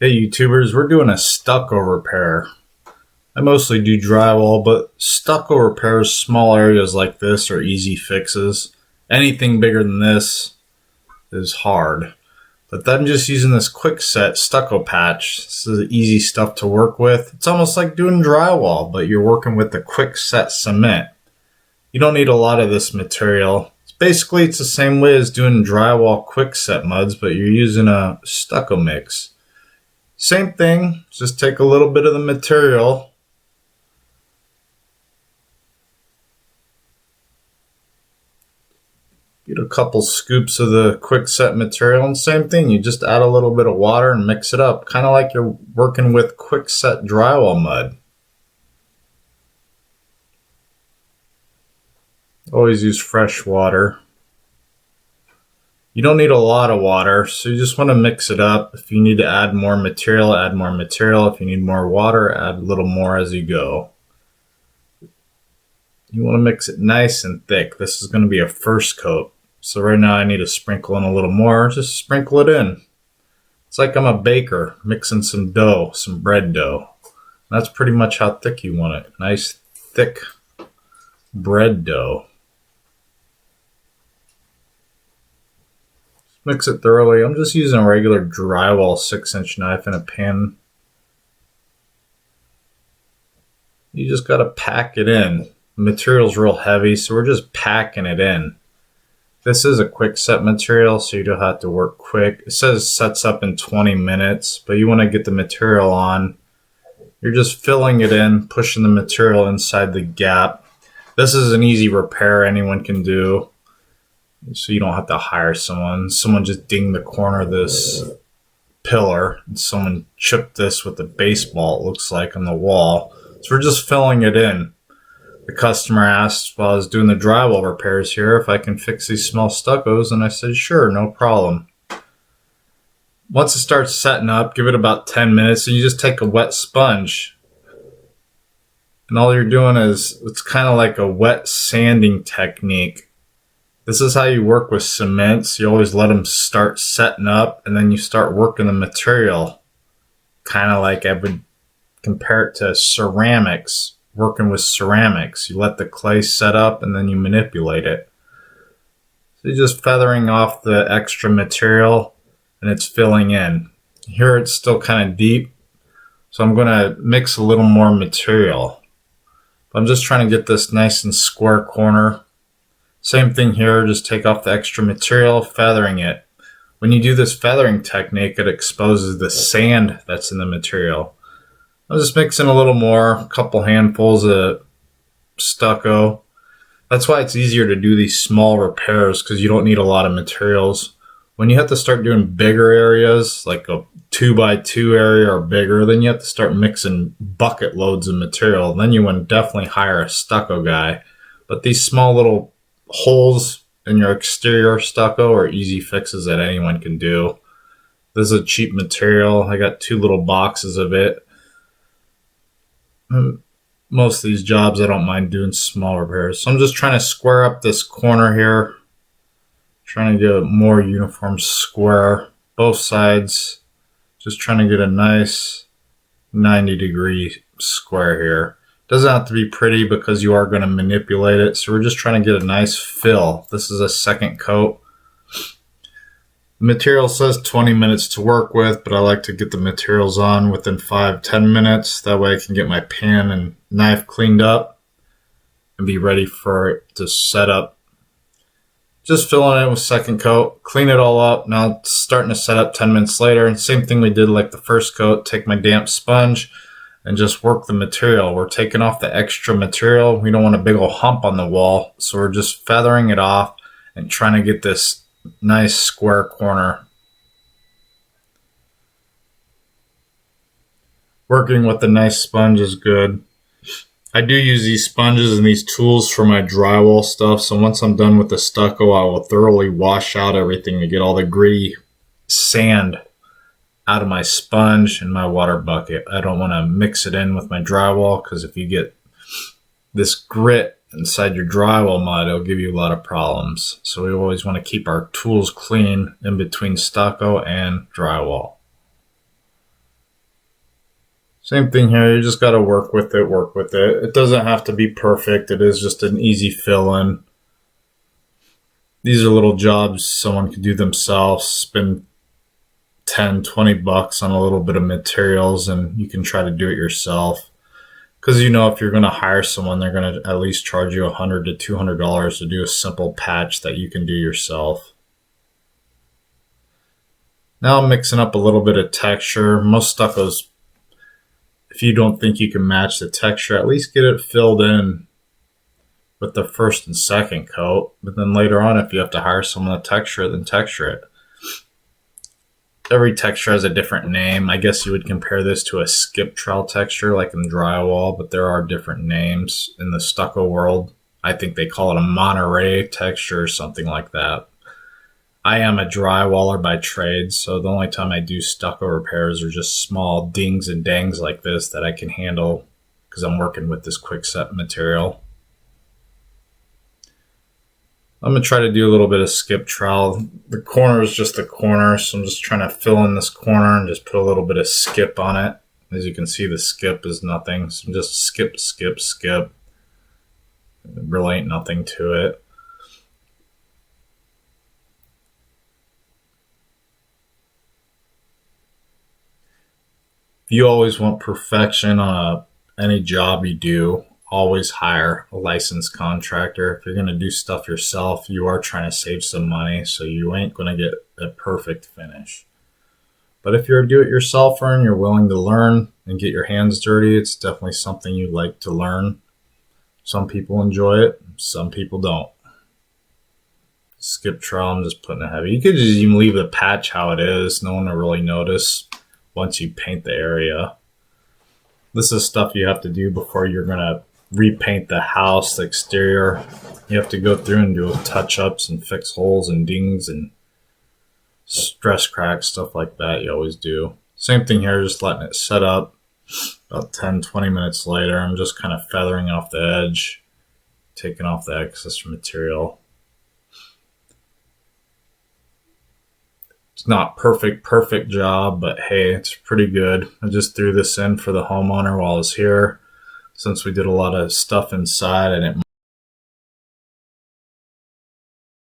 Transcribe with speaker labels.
Speaker 1: Hey YouTubers, we're doing a stucco repair. I mostly do drywall, but stucco repairs, small areas like this are easy fixes. Anything bigger than this is hard. But I'm just using this quick set stucco patch. This is easy stuff to work with. It's almost like doing drywall, but you're working with the quick set cement. You don't need a lot of this material. Basically, it's the same way as doing drywall quick set muds, but you're using a stucco mix. Same thing, just take a little bit of the material. Get a couple scoops of the quick set material, and same thing, you just add a little bit of water and mix it up, kind of like you're working with quick set drywall mud. Always use fresh water. You don't need a lot of water, so you just want to mix it up. If you need to add more material, add more material. If you need more water, add a little more as you go. You want to mix it nice and thick. This is going to be a first coat. So right now I need to sprinkle in a little more. Just sprinkle it in. It's like I'm a baker mixing some dough, some bread dough. That's pretty much how thick you want it. Nice, thick bread dough. Mix it thoroughly. I'm just using a regular drywall 6-inch knife in a pan. You just got to pack it in. The material's real heavy, so we're just packing it in. This is a quick set material, so you don't have to work quick. It says sets up in 20 minutes, but you want to get the material on. You're just filling it in, pushing the material inside the gap. This is an easy repair anyone can do. So you don't have to hire someone. Someone just dinged the corner of this pillar, and someone chipped this with a baseball, it looks like, on the wall. So we're just filling it in. The customer asked while I was doing the drywall repairs here if I can fix these small stuccos, and I said sure, no problem. Once it starts setting up, give it about 10 minutes, and you just take a wet sponge. And all you're doing is, it's kind of like a wet sanding technique. This is how you work with cements. You always let them start setting up, and then you start working the material. Kind of like I would compare it to ceramics, working with ceramics. You let the clay set up, and then you manipulate it. So you're just feathering off the extra material, and it's filling in. Here it's still kind of deep, so I'm going to mix a little more material. I'm just trying to get this nice and square corner. Same thing here, just take off the extra material, feathering it. When you do this feathering technique, it exposes the sand that's in the material. I'm just mixing a little more, a couple handfuls of stucco. That's why it's easier to do these small repairs, because you don't need a lot of materials. When you have to start doing bigger areas, like a 2x2 area or bigger, then you have to start mixing bucket loads of material. Then you would definitely hire a stucco guy. But these small little holes in your exterior stucco are easy fixes that anyone can do. This is a cheap material. I got 2 little boxes of it. Most of these jobs I don't mind doing small repairs. So I'm just trying to square up this corner here. Trying to get a more uniform square. Both sides. Just trying to get a nice 90-degree square here. Doesn't have to be pretty because you are going to manipulate it. So we're just trying to get a nice fill. This is a second coat. The material says 20 minutes to work with, but I like to get the materials on within 5-10 minutes. That way I can get my pan and knife cleaned up and be ready for it to set up. Just filling it with second coat, clean it all up. Now it's starting to set up 10 minutes later. And same thing we did like the first coat. Take my damp sponge and just work the material. We're taking off the extra material. We don't want a big old hump on the wall, so we're just feathering it off and trying to get this nice square corner. Working with a nice sponge is good. I do use these sponges and these tools for my drywall stuff, so once I'm done with the stucco, I will thoroughly wash out everything to get all the gritty sand out of my sponge and my water bucket. I don't want to mix it in with my drywall, because if you get this grit inside your drywall mud, it'll give you a lot of problems. So we always want to keep our tools clean in between stucco and drywall. Same thing here. You just got to work with it, work with it. It doesn't have to be perfect. It is just an easy fill-in. These are little jobs someone could do themselves, spend 10, 20 bucks on a little bit of materials, and you can try to do it yourself. Because you know, if you're going to hire someone, they're going to at least charge you $100 to $200 to do a simple patch that you can do yourself. Now I'm mixing up a little bit of texture. Most stuccos, if you don't think you can match the texture, at least get it filled in with the first and second coat. But then later on, if you have to hire someone to texture it, then texture it. Every texture has a different name. I guess you would compare this to a skip trowel texture like in drywall, but there are different names in the stucco world. I think they call it a Monterey texture or something like that. I am a drywaller by trade, so the only time I do stucco repairs are just small dings and dangs like this that I can handle because I'm working with this quick set material. I'm going to try to do a little bit of skip trowel. The corner is just the corner, so I'm just trying to fill in this corner and just put a little bit of skip on it. As you can see, the skip is nothing, so just skip, skip, skip. There really ain't nothing to it. If you always want perfection on any job you do, always hire a licensed contractor. If you're going to do stuff yourself, you are trying to save some money, so you ain't going to get a perfect finish. But if you're a do-it-yourselfer and you're willing to learn and get your hands dirty, it's definitely something you like to learn. Some people enjoy it, some people don't. Skip trowel, I'm just putting it heavy. You could just even leave the patch how it is. No one will really notice once you paint the area. This is stuff you have to do before you're going to repaint the house, the exterior. You have to go through and do touch-ups and fix holes and dings and stress cracks, stuff like that you always do. Same thing here, just letting it set up. About 10-20 minutes later, I'm just kind of feathering off the edge, taking off the excess material. It's not perfect job, but hey, it's pretty good. I just threw this in for the homeowner while I was here. Since we did a lot of stuff inside, I didn't